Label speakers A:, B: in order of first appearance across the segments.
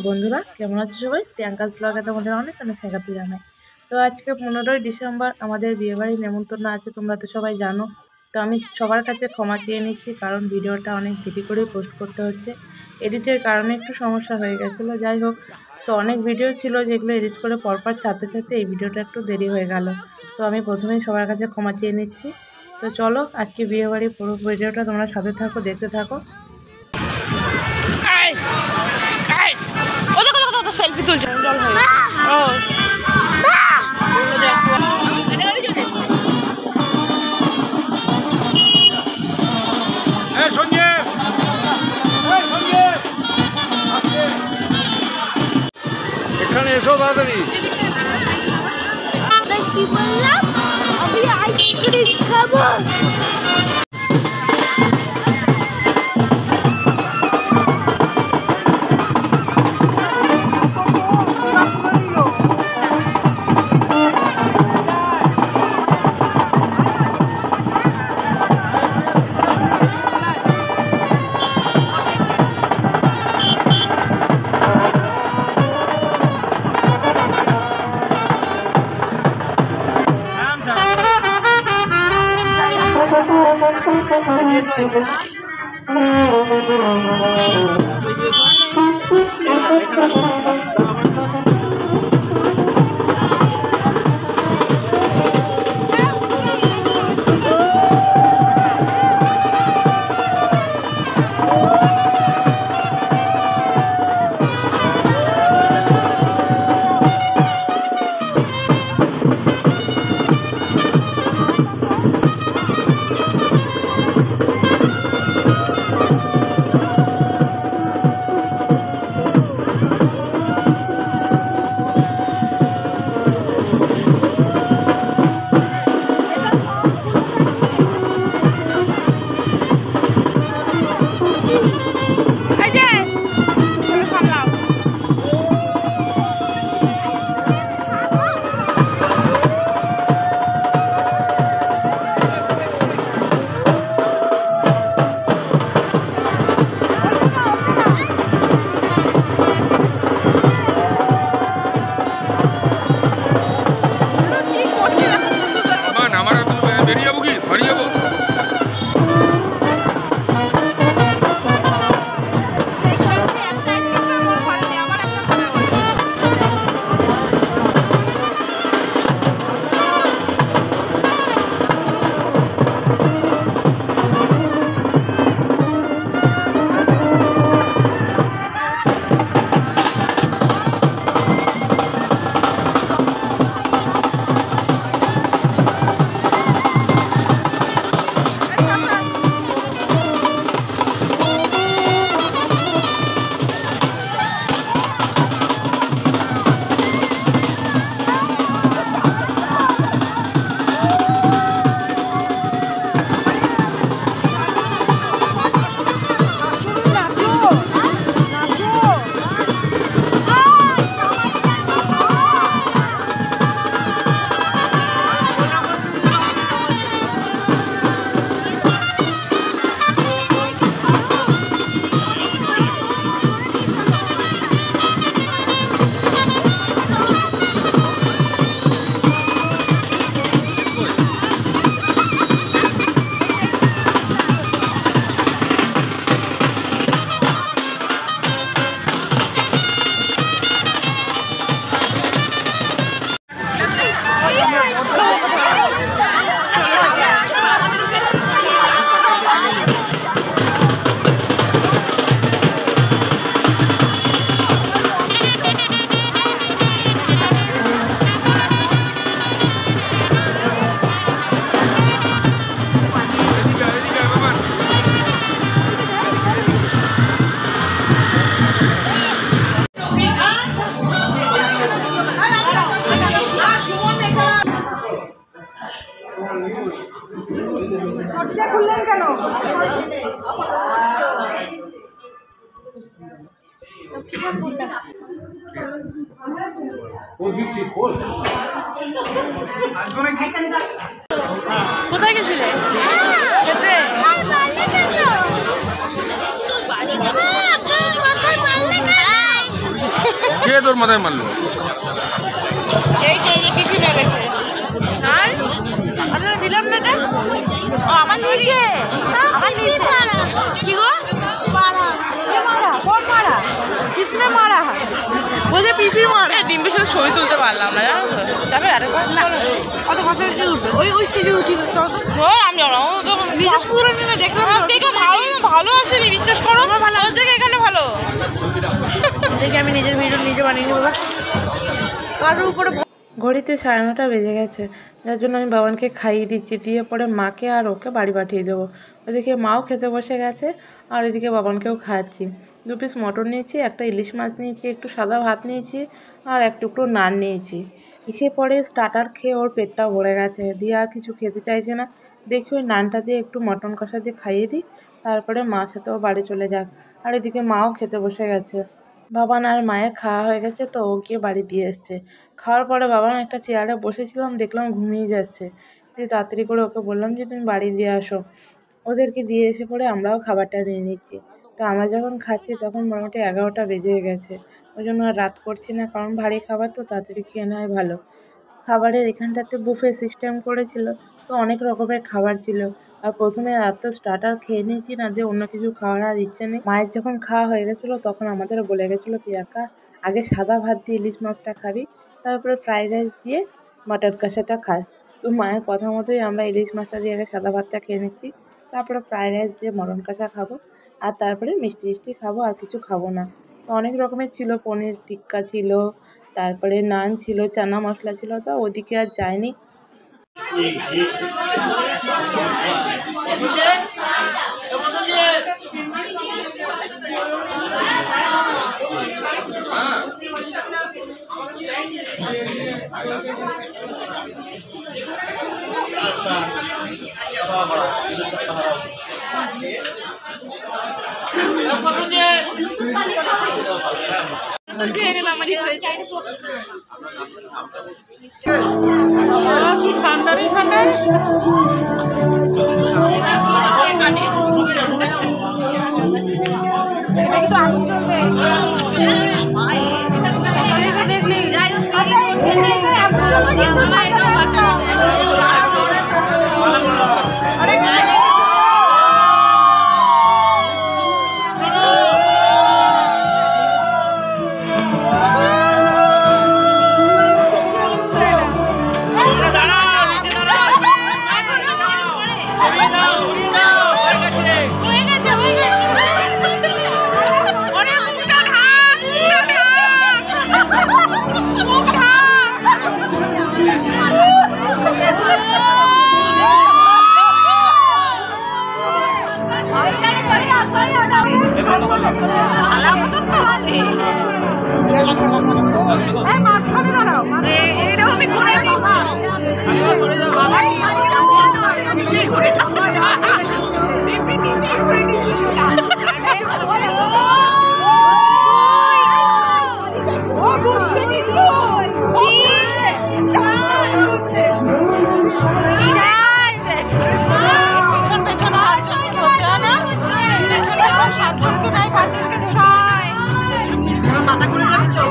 A: বন্ধুরা, কেমন আছো সবাই? প্রিয়াঙ্কাস ব্লগে তোমাদের অনেক অনেক স্বাগত জানাই। তো আজকে 15ই ডিসেম্বর আমাদের বিয়েবাড়ির নেমন্তন্ন আছে, তোমরা তো সবাই জানো। তো আমি সবার কাছে ক্ষমা চেয়ে নিচ্ছি, কারণ ভিডিওটা অনেক দেরি করে পোস্ট করতে হচ্ছে। এডিটের কারণে একটু সমস্যা হয়ে গেছিলো। যাই হোক, তো অনেক ভিডিও ছিল যেগুলো এডিট করে পরপর ছাড়তে ছাড়তে এই ভিডিওটা একটু দেরি হয়ে গেল। তো আমি প্রথমেই সবার কাছে ক্ষমা চেয়ে নিচ্ছি। তো চলো আজকে বিয়েবাড়ির পুরো ভিডিওটা তোমরা সাথে থাকো, দেখতে থাকো। সেলফি তুলছে জল হয়ে
B: এখানে এসো তাড়াতাড়ি।
C: কি বললাম? আমি আইসক্রিম খাবো। খুললেন কেন?
A: কোথায় গেছিলে?
B: খেয়ে তোর মাথায় মারলো।
A: এই যে পিপি মেরেছে আর আপনারা দিলাম না এটা আমার নিচে কি গো মারা কোন মারা কিসনে মারা বলে পিপির মারা ডিম্বের সাথে ছবি তুলতে পারলাম না জানো তো তবে আরেকবার কত কষ্ট দিয়ে উঠবে ওই স্টেজে উঠি চল তো আমি যাবো তো নিজে পুরো নিয়ে দেখলাম তো দেখে ভালো আসেনি বিশ্বাস করো ভালো দেখে এখানে ভালো দেখে আমি নিজের ভিডিও নিজে বানিয়ে নেবো কারোর উপরে। ঘড়িতে 9:30 বেজে গেছে, যার জন্য আমি বাবানকে খাইয়ে দিচ্ছি, দিয়ে পরে মাকে আর ওকে বাড়ি পাঠিয়ে দেবো। ওইদিকে মাও খেতে বসে গেছে আর এদিকে বাবানকেও খাওয়াচ্ছি। 2 পিস মটন নিয়েছি, একটা ইলিশ মাছ নিয়েছি, একটু সাদা ভাত নিয়েছি আর 1 টুকরো নান নিয়েছি। এসে পরে স্টার্টার খেয়ে ওর পেটটা ভরে গেছে, দিয়ে আর কিছু খেতে চাইছে না। দেখি ওই নানটা দিয়ে একটু মটন কষা দিয়ে খাইয়ে দিই, তারপরে মার সাথেও বাড়ি চলে যাক। আর এদিকে মাও খেতে বসে গেছে। বাবান আর মায়ের খাওয়া হয়ে গেছে, তো ও গিয়ে বাড়ি দিয়ে এসছে। খাওয়ার পরে বাবান একটা চেয়ারে বসেছিলাম, দেখলাম ঘুমিয়ে যাচ্ছে, দিয়ে তাড়াতাড়ি করে ওকে বললাম যে তুমি বাড়ি দিয়ে আসো। ওদেরকে দিয়ে এসে পরে আমরাও খাবারটা নিয়ে নিচ্ছি। তো আমরা যখন খাচ্ছি তখন মোটামুটি 11টা বেজে গেছে। ওই জন্য আর রাত করছি না, কারণ ভারী খাবার তো তাড়াতাড়ি খেয়ে নেওয়াই ভালো। খাবারের এখানটাতে বুফে সিস্টেম করেছিল, তো অনেক রকমের খাবার ছিল। আর প্রথমে এত স্টার্টার খেয়ে নিয়েছি না, যে অন্য কিছু খাওয়ার আর ইচ্ছে নেই। মায়ের যখন খাওয়া হয়ে গেছিলো তখন আমাদের বলে গেছিলো প্রিয়াঙ্কা আগে সাদা ভাত দিয়ে ইলিশ মাছটা খাবি, তারপরে ফ্রাইড রাইস দিয়ে মটন কষাটা খায়। তো মায়ের কথা মতোই আমরা ইলিশ মাছটা দিয়ে আগে সাদা ভাতটা খেয়ে নিচ্ছি, তারপরে ফ্রাইড রাইস দিয়ে মটন কষা খাবো, আর তারপরে মিষ্টি মিষ্টি খাবো, আর কিছু খাবো না। তো অনেক রকমের ছিল, পনির টিক্কা ছিল, তারপরে নান ছিল, চানা মশলা ছিল, তো ওদিকে আর যায়নি। ঠান্ডারে ঠান্ডায় একটু আগুন চলবে দেখলি মাঝখানে দাঁড়াও, এইরকমই ঘুরে পেছন পেছন 7 জনকে ধরতে হয় না, পেছন পেছন 7 জনকে নয় 5 জনকে মাথা করে যাবে তো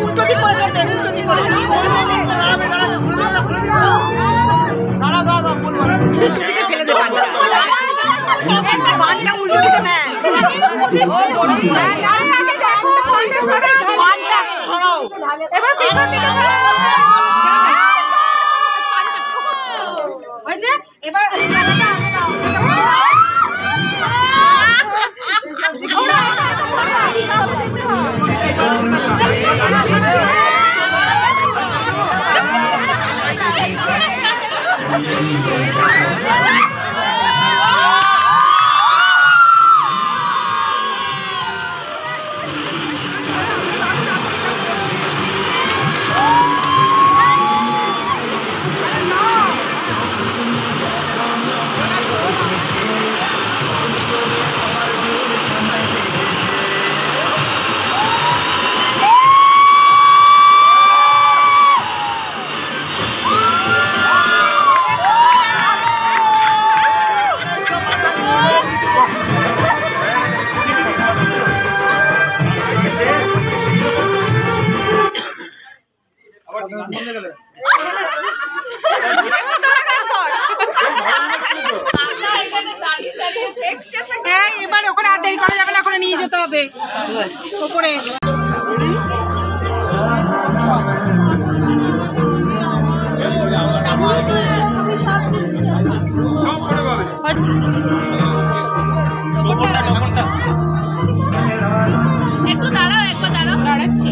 A: উল্টো দিক করে ফেলে দে পানটা উল্টো দিকে এবার পিছন দিকে এবার
D: হ্যাঁ এবার ওখানে আর দেরি করা যাবে না, ওখানে নিয়ে যেতে হবে ওপরে।
C: একটু দাঁড়াও, একবার দাঁড়াও। দাঁড়াচ্ছি।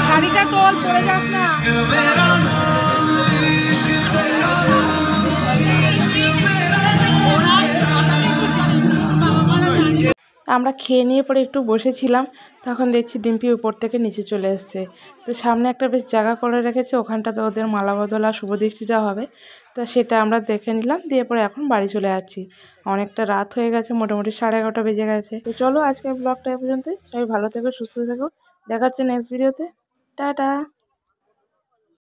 D: শাড়িটা তোল, পরে যাস না।
A: আমরা খেয়ে নিয়ে পরে একটু বসেছিলাম, তখন দেখছি ডিম্পি উপর থেকে নিচে চলে এসছে। তো সামনে একটা বেশ জায়গা করে রেখেছে, ওখানটাতে ওদের মালা বদল আর শুভদৃষ্টিটা হবে। তো সেটা আমরা দেখে নিলাম, দিয়ে পরে এখন বাড়ি চলে যাচ্ছি। অনেকটা রাত হয়ে গেছে, মোটামুটি 11:30 বেজে গেছে। তো চলো আজকের ব্লগটা এ পর্যন্তই। সবাই ভালো থেকো, সুস্থ থেকো, দেখা হচ্ছে নেক্সট ভিডিওতে। টাটা।